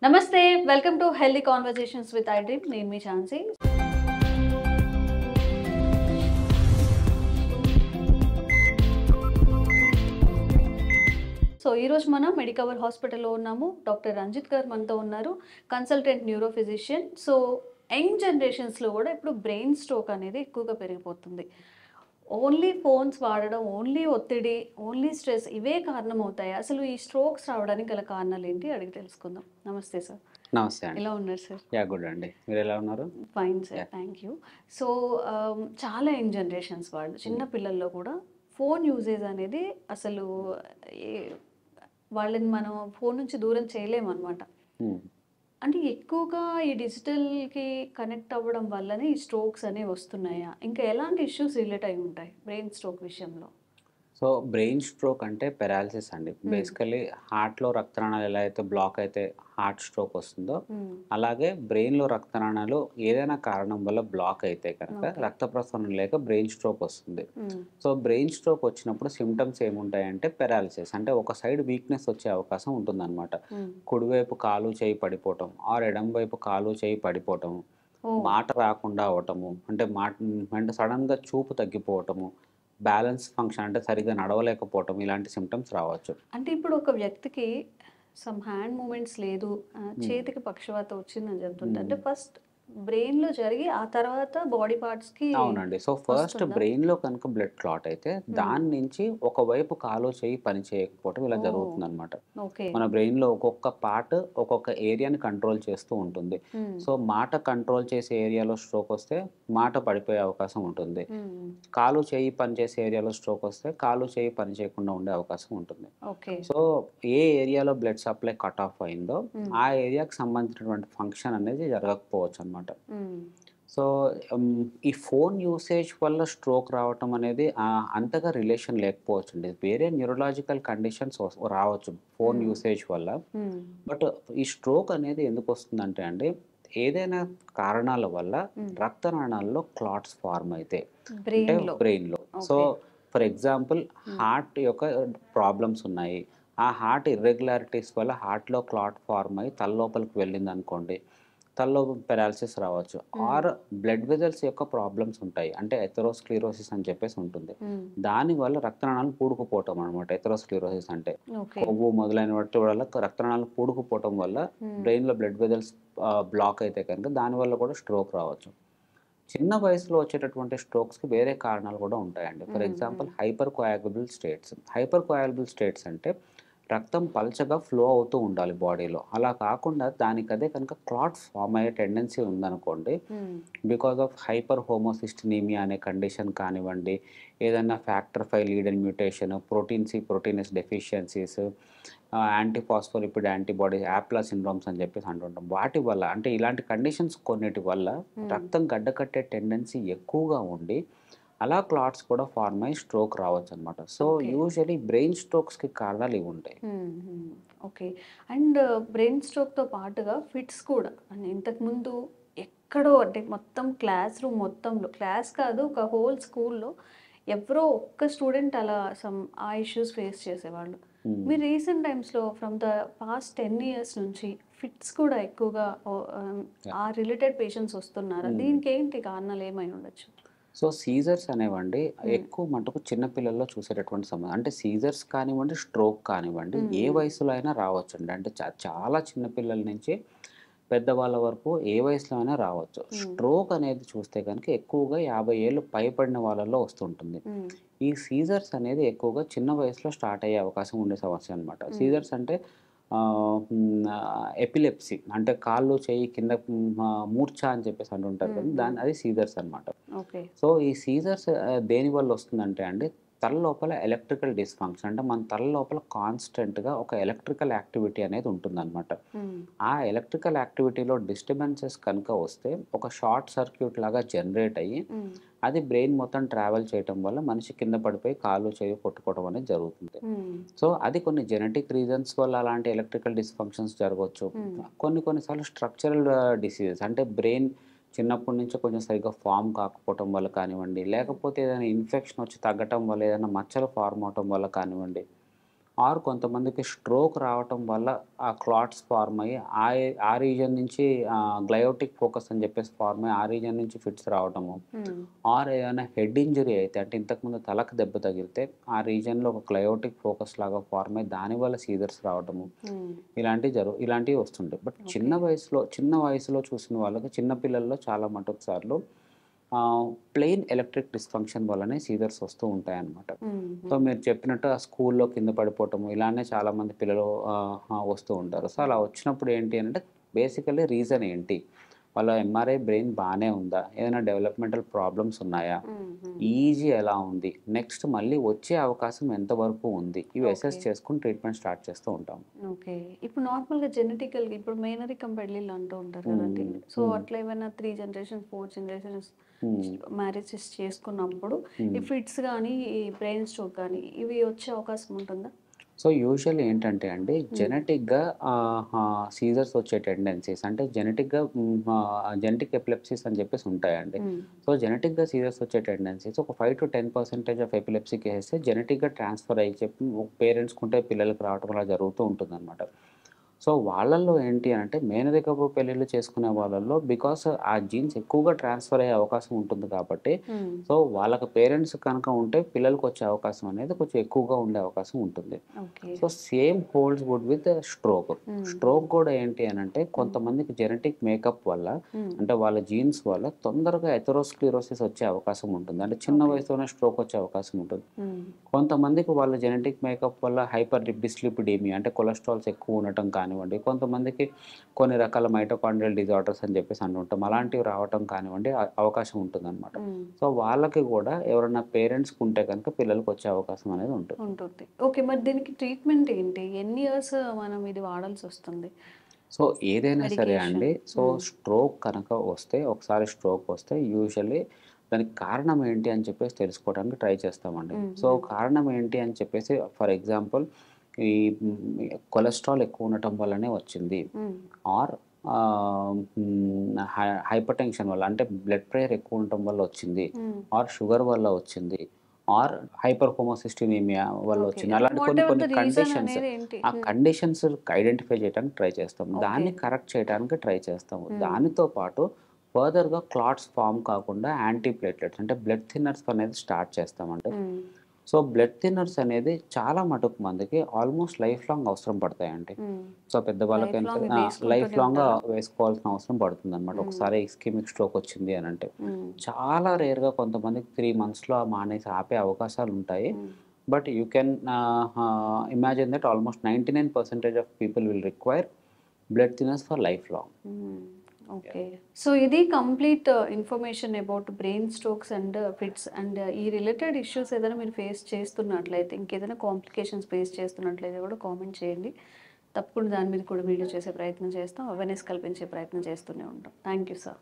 నమస్తే, welcome to healthy conversations with I dream. నేను మీ Jhansi. So ఈరోజు మనం మెడికవర్ హాస్పిటల్లో ఉన్నాము. డాక్టర్ రంజిత్ గారు మనతో ఉన్నారు, consultant neuro physician. So young జనరేషన్స్లో కూడా ఇప్పుడు బ్రెయిన్ స్ట్రోక్ అనేది ఎక్కువగా పెరిగిపోతుంది. ఓన్లీ ఫోన్స్ వాడడం, ఓన్లీ ఒత్తిడి, ఓన్లీ స్ట్రెస్ ఇవే కారణం అవుతాయి. అసలు ఈ స్ట్రోక్స్ రావడానికి గల కారణాలు ఏంటి అడిగి తెలుసుకుందాం. నమస్తే సార్. నమస్తే అండి. ఎలా ఉన్నారు సార్? గుడ్ అండి. మీరు ఎలా ఉన్నారు? Fine sir, thank you. So చాలా యంగ్ జనరేషన్స్ వాళ్ళు, చిన్న పిల్లల్లో కూడా ఫోన్ యూజేజ్ అనేది అసలు వాళ్ళని మనం ఫోన్ నుంచి దూరం చేయలేమన్నమాట. అంటే ఎక్కువగా ఈ డిజిటల్కి కనెక్ట్ అవ్వడం వల్లనే ఈ స్ట్రోక్స్ అనేవి వస్తున్నాయా? ఇంకా ఎలాంటి ఇష్యూస్ రిలేట్ అయి ఉంటాయి బ్రెయిన్ స్ట్రోక్ విషయంలో? సో బ్రెయిన్ స్ట్రోక్ అంటే పెరాలసిస్ అండి. బేసికలీ హార్ట్లో రక్తనాళాలు ఎలా అయితే బ్లాక్ అయితే హార్ట్ స్ట్రోక్ వస్తుందో, అలాగే బ్రెయిన్లో రక్తనాళాలు ఏదైనా కారణం వల్ల బ్లాక్ అయితే కనుక రక్త ప్రసరణ లేక బ్రెయిన్ స్ట్రోక్ వస్తుంది. సో బ్రెయిన్ స్ట్రోక్ వచ్చినప్పుడు సిమ్టమ్స్ ఏముంటాయంటే పెరాలసిస్, అంటే ఒక సైడ్ వీక్నెస్ వచ్చే అవకాశం ఉంటుందన్నమాట. కుడివైపు కాలు చేయి పడిపోవటం, ఆర్ ఎడం వైపు కాలు చేయి పడిపోవటము, మాట రాకుండా అవటము, అంటే సడన్గా చూపు తగ్గిపోవటము, బ్యాలెన్స్ ఫంక్షన్ అంటే సరిగ్గా నడవలేకపోవటం, ఇలాంటి సిమ్టమ్స్ రావచ్చు. అంటే ఇప్పుడు ఒక వ్యక్తికి సమ్ హ్యాండ్ మూమెంట్స్ లేదు, చేతికి పక్షవాతం వచ్చిందని చెప్తుంటే, అంటే ఫస్ట్ బ్రెయిన్లో జరిగి ఆ తర్వాత బాడీ పార్ట్స్కి. అవునండి. సో ఫస్ట్ బ్రెయిన్లో కనుక బ్లడ్ క్లాట్ అయితే దాని నుంచి ఒకవైపు కాలో చేయి పని చేయకపోవటం ఇలా జరుగుతుంది అనమాట. మన బ్రెయిన్లో ఒక్కొక్క పార్ట్ ఒక్కొక్క ఏరియాని కంట్రోల్ చేస్తూ ఉంటుంది. సో మాట కంట్రోల్ చేసే ఏరియాలో స్ట్రోక్ వస్తే మాట పడిపోయే అవకాశం ఉంటుంది. కాలు చేయి పనిచేసే ఏరియాలో స్ట్రోక్ వస్తే కాలు చేయి పని చేయకుండా ఉండే అవకాశం ఉంటుంది. సో ఏ ఏరియాలో బ్లడ్ సప్లై కట్ ఆఫ్ అయిందో ఆ ఏరియాకి సంబంధించినటువంటి ఫంక్షన్ అనేది జరగకపోవచ్చు అనమాట. సో ఈ ఫోన్ యూసేజ్ వల్ల స్ట్రోక్ రావటం అనేది అంతగా రిలేషన్ లేకపోవచ్చు అండి. వేరే న్యూరలాజికల్ కండిషన్స్ రావచ్చు ఫోన్ యూసేజ్ వల్ల. బట్ ఈ స్ట్రోక్ అనేది ఎందుకు వస్తుందంటే అండి, ఏదైనా కారణాల వల్ల రక్తనాళాల్లో క్లాట్స్ ఫార్మ్ అయితే అంటే బ్రెయిన్లో. సో ఫర్ ఎగ్జాంపుల్ హార్ట్ యొక్క ప్రాబ్లమ్స్ ఉన్నాయి, ఆ హార్ట్ ఇర్రెగ్యులారిటీస్ వల్ల హార్ట్లో క్లాట్ ఫార్మ్ అయ్యి తల లోపలికి వెళ్ళింది అనుకోండి, తలలో పెరాలసిస్ రావచ్చు. ఆర్ బ్లడ్ వెజల్స్ యొక్క ప్రాబ్లమ్స్ ఉంటాయి, అంటే ఎథెరోస్క్లిరోసిస్ అని చెప్పేసి ఉంటుంది. దానివల్ల రక్తనాళాలు పూడుకుపోవటం అనమాట. ఎథెరోస్క్లిరోసిస్ అంటే కొవ్వు మొదలైన వాటి వల్ల రక్తనాళాలు పూడుకుపోవటం వల్ల బ్రెయిన్లో బ్లడ్ వెజల్స్ బ్లాక్ అయితే కనుక దానివల్ల కూడా స్ట్రోక్ రావచ్చు. చిన్న వయసులో వచ్చేటటువంటి స్ట్రోక్స్కి వేరే కారణాలు కూడా ఉంటాయండి. For example hyper coagulable states. Hyper coagulable states అంటే రక్తం పల్చగా ఫ్లో అవుతూ ఉండాలి బాడీలో. అలా కాకుండా దానికదే కనుక క్లాట్ ఫామ్ అయ్యే టెండెన్సీ ఉందనుకోండి, బికాజ్ ఆఫ్ హైపర్ హోమోసిస్టినీమియా అనే కండిషన్ కానివ్వండి, ఏదైనా factor 5 Leiden mutation, protein C protein S deficiencies, antiphospholipid antibodies, APLA syndromes అని చెప్పేసి అంటుంటాం. వాటి వల్ల అంటే ఇలాంటి కండిషన్స్ కొన్నిటి వల్ల రక్తం గడ్డకట్టే టెండెన్సీ ఎక్కువగా ఉండి అలా క్లాట్స్ కూడా ఫార్మ్ అయ్యి స్ట్రోక్ రావచ్చు అనమాట. సో యూజువలీ బ్రెయిన్ స్ట్రోక్స్కి కారణాలు ఇవి ఉంటాయి. ఓకే. అండ్ బ్రెయిన్ స్ట్రోక్తో పాటుగా ఫిట్స్ కూడా, అంటే ఇంతకుముందు ఎక్కడో అంటే మొత్తం క్లాస్ రూమ్ మొత్తంలో, క్లాస్ కాదు ఒక హోల్ స్కూల్లో ఎవరో ఒక్క స్టూడెంట్ అలా ఆ ఇష్యూస్ ఫేస్ చేసేవాళ్ళు. మీరు రీసెంట్ టైమ్స్లో ఫ్రమ్ ద పాస్ట్ 10 years నుంచి ఫిట్స్ కూడా ఎక్కువగా ఆ రిలేటెడ్ పేషెంట్స్ వస్తున్నారు. దీనికి ఏంటి కారణాలు ఏమై ఉండొచ్చు? సో సీజర్స్ అనేవండి ఎక్కువ మటుకు చిన్నపిల్లల్లో చూసేటటువంటి సమస్య. అంటే సీజర్స్ కానివ్వండి, స్ట్రోక్ కానివ్వండి, ఏ వయసులో అయినా రావచ్చు అండి. అంటే చాలా చిన్నపిల్లల నుంచి పెద్దవాళ్ళ వరకు ఏ వయసులో అయినా రావచ్చు. స్ట్రోక్ అనేది చూస్తే కనుక ఎక్కువగా 50 ఏళ్ళు పైబడిన వాళ్ళలో వస్తుంటుంది. ఈ సీజర్స్ అనేది ఎక్కువగా చిన్న వయసులో స్టార్ట్ అయ్యే అవకాశం ఉండే సమస్య అనమాట. సీజర్స్ అంటే ఎపిలెప్సీ, అంటే కాళ్ళు చేయి కింద మూర్ఛ అని చెప్పేసి అంటుంటారు కదా, అది సీజర్స్ అనమాట. సో ఈ సీజర్స్ దేనివల్ల వస్తుందంటే అండి, తల లోపల ఎలక్ట్రికల్ డిస్ఫంక్షన్, అంటే మన తల లోపల కాన్స్టెంట్గా ఒక ఎలక్ట్రికల్ యాక్టివిటీ అనేది ఉంటుందన్నమాట. ఆ ఎలక్ట్రికల్ యాక్టివిటీలో డిస్టర్బెన్సెస్ కనుక వస్తే ఒక షార్ట్ సర్క్యూట్ లాగా జనరేట్ అయ్యి అది బ్రెయిన్ మొత్తం ట్రావెల్ చేయటం వల్ల మనిషి కింద పడిపోయి కాళ్ళు చేయి కొట్టుకోవడం అనేది జరుగుతుంది. సో అది కొన్ని జెనెటిక్ రీజన్స్ వల్ల అలాంటి ఎలక్ట్రికల్ డిస్ఫంక్షన్స్ జరగవచ్చు. కొన్నిసార్లు స్ట్రక్చరల్ డిసీజెస్, అంటే బ్రెయిన్ చిన్నప్పటి నుంచి కొంచెం సరిగ్గా ఫామ్ కాకపోవటం వల్ల కానివ్వండి, లేకపోతే ఏదైనా ఇన్ఫెక్షన్ వచ్చి తగ్గటం వల్ల, ఏదైనా మచ్చలు ఫార్మ్ అవటం వల్ల కానివ్వండి, ఆర్ కొంతమందికి స్ట్రోక్ రావటం వల్ల ఆ క్లాట్స్ ఫార్మ్ అయ్యి ఆ రీజన్ నుంచి గ్లయోటిక్ ఫోకస్ అని చెప్పేసి ఫార్మ్ అయ్యి ఆ రీజన్ నుంచి ఫిట్స్ రావటము. ఆర్ ఏదైనా హెడ్ ఇంజరీ అయితే అంటే ఇంతకుముందు తలకు దెబ్బ తగిలితే ఆ రీజన్‌లో ఒక గ్లయోటిక్ ఫోకస్ లాగా ఫార్మ్ అయ్యి దానివల్ల సీజర్స్ రావటము. ఇలాంటివి వస్తుంటాయి. బట్ చిన్న వయసులో చూసిన వాళ్ళకి చిన్న పిల్లల్లో చాలా మటుకు సార్లు ప్లెయిన్ ఎలక్ట్రిక్ డిస్‌ఫంక్షన్ వల్లనే సీజర్స్ వస్తూ ఉంటాయన్నమాట. సో మీరు చెప్పినట్టు ఆ స్కూల్‌లో కింద పడిపోవటము ఇలానే చాలామంది పిల్లలు వస్తూ ఉంటారు. సో అలా వచ్చినప్పుడు ఏంటి అనంటే బేసికల్లీ రీజన్ ఏంటి? వాళ్ళ ఎంఆర్ఐ బ్రెయిన్ బానే ఉందా? ఏదైనా డెవలప్‌మెంటల్ ప్రాబ్లమ్స్ ఉన్నాయా? ఈజీ ఎలా ఉంది? నెక్స్ట్ మళ్ళీ వచ్చే అవకాశం ఎంతవరకు ఉంది? ఇవి అసెస్ చేసుకొని ట్రీట్మెంట్ స్టార్ట్ చేస్తూ ఉంటాం. ఓకే. ఇప్పుడు నార్మల్‌గా జెనెటికల్‌గా ఇప్పుడు మేనరికం పెళ్ళిళ్ళు అంటూ ఉంటారు కదండీ! సో అట్లా ఏమైనా 3 జనరేషన్స్, 4 జనరేషన్స్ మ్యారేజెస్ చేసుకున్నప్పుడు ఈ ఫిట్స్ గానీ, ఈ బ్రెయిన్ స్ట్రోక్ గానీ ఇవి వచ్చే అవకాశం ఉంటుందా? సో యూజువల్లీ ఏంటంటే అండి జెనెటిక్‌గా సీజర్స్ వచ్చే టెండెన్సీస్ అంటే జెనెటిక్ ఎపిలెప్సీస్ అని చెప్పేసి ఉంటాయండి. సో జెనెటిక్‌గా సీజర్స్ వచ్చే టెండెన్సీస్ ఒక 5-10% ఆఫ్ ఎపిలెప్సీ కేసెస్ జెనెటిక్‌గా ట్రాన్స్‌ఫర్ అయ్యి చెప్పి పేరెంట్స్‌కుంటే పిల్లలకి రావడం అలా జరుగుతూ ఉంటుందన్నమాట. సో వాళ్ళల్లో ఏంటి అంటే మేనరికపు పెళ్ళిళ్ళు చేసుకునే వాళ్ళల్లో బికాస్ ఆ జీన్స్ ఎక్కువగా ట్రాన్స్ఫర్ అయ్యే అవకాశం ఉంటుంది కాబట్టి సో వాళ్ళకి పేరెంట్స్ కనుక ఉంటే పిల్లలకి వచ్చే అవకాశం అనేది కొంచెం ఎక్కువగా ఉండే అవకాశం ఉంటుంది. So same holds good with stroke. Stroke కూడా ఏంటి అనంటే కొంతమందికి జెనెటిక్ మేకప్ వల్ల అంటే వాళ్ళ జీన్స్ వల్ల తొందరగా ఎథెరోస్క్లెరోసిస్ వచ్చే అవకాశం ఉంటుంది. అంటే చిన్న వయసులోనే స్ట్రోక్ వచ్చే అవకాశం ఉంటుంది. కొంతమందికి వాళ్ళ జెనెటిక్ మేకప్ వల్ల హైపర్ డిస్లిపిడీమియా అంటే కొలెస్ట్రాల్స్ ఎక్కువ ఉండటం కానివ్వండి, కొంతమందికి కొన్ని రకాల మైటోకాండ్రియల్ డిజార్డర్స్ అని చెప్పేసి అంటుంటాం. అలాంటివి రావటం కానివ్వండి అవకాశం ఉంటుందన్నమాట. సో వాళ్ళకి కూడా ఎవరైనా పేరెంట్స్‌కి ఉంటే కనుక పిల్లలకి వచ్చే అవకాశం అనేది ఉంటుంది. ఓకే. మరి దీనికి ట్రీట్మెంట్ ఏంటి? ఎన్ని ఇయర్స్ మనం ఇది వాడాల్సొస్తుంది? సో ఏదైనా సరే అండి. సో స్ట్రోక్ కనుక వస్తే ఒకసారి స్ట్రోక్ వస్తే యూజువల్లీ దానికి కారణం ఏంటి అని చెప్పేసి తెలుసుకోవడానికి ట్రై చేస్తామండి. సో కారణం ఏంటి అని చెప్పేసి ఫర్ ఎగ్జాంపుల్ ఈ కొలెస్ట్రాల్ ఎక్కువ ఉండటం వల్లనే వచ్చింది. ఆర్ హైపర్ టెన్షన్ వల్ల అంటే బ్లడ్ ప్రెషర్ ఎక్కువ ఉండటం వల్ల వచ్చింది. ఆర్ షుగర్ వల్ల వచ్చింది. ఆర్ హైపర్ హోమోసిస్టినిమియా వల్ల వచ్చింది. అలాంటి కొన్ని కండిషన్స్ ఆ కండిషన్స్ ఐడెంటిఫై చేయడానికి ట్రై చేస్తాం. దాన్ని కరెక్ట్ చేయడానికి ట్రై చేస్తాము. దానితో పాటు ఫర్దర్‌గా క్లాట్స్ ఫార్మ్ కాకుండా యాంటీ ప్లేట్లెట్స్ అంటే బ్లడ్ థిన్నర్స్ అనేది స్టార్ట్ చేస్తామండి. సో బ్లడ్ థిన్నర్స్ అనేది చాలా మటుకు మందికి ఆల్మోస్ట్ లైఫ్ లాంగ్ అవసరం పడతాయండి. సో పెద్దవాళ్ళకైనా లైఫ్ లాంగ్‌గా వేసుకోవాల్సిన అవసరం పడుతుందన్నమాట. ఒకసారి ఇస్కెమిక్ స్ట్రోక్ వచ్చింది అని అంటే. చాలా రేర్‌గా కొంతమందికి 3 మంత్స్‌లో మానేసి ఆపే అవకాశాలు ఉంటాయి. But you can imagine that almost 99% of people will require blood thinners for life long. Okay. So ఇది complete information about brain strokes and fits and ఈ రిలేటెడ్ ఇష్యూస్ ఏదైనా మీరు ఫేస్ చేస్తున్నట్లయితే, ఇంకేదైనా కాంప్లికేషన్స్ ఫేస్ చేస్తున్నట్లయితే కూడా కామెంట్ చేయండి. తప్పకుండా దాని మీద కూడా వీడియో చేసే ప్రయత్నం చేస్తాం. అవేర్‌నెస్ కల్పించే ప్రయత్నం చేస్తూనే ఉంటాం. Thank you sir.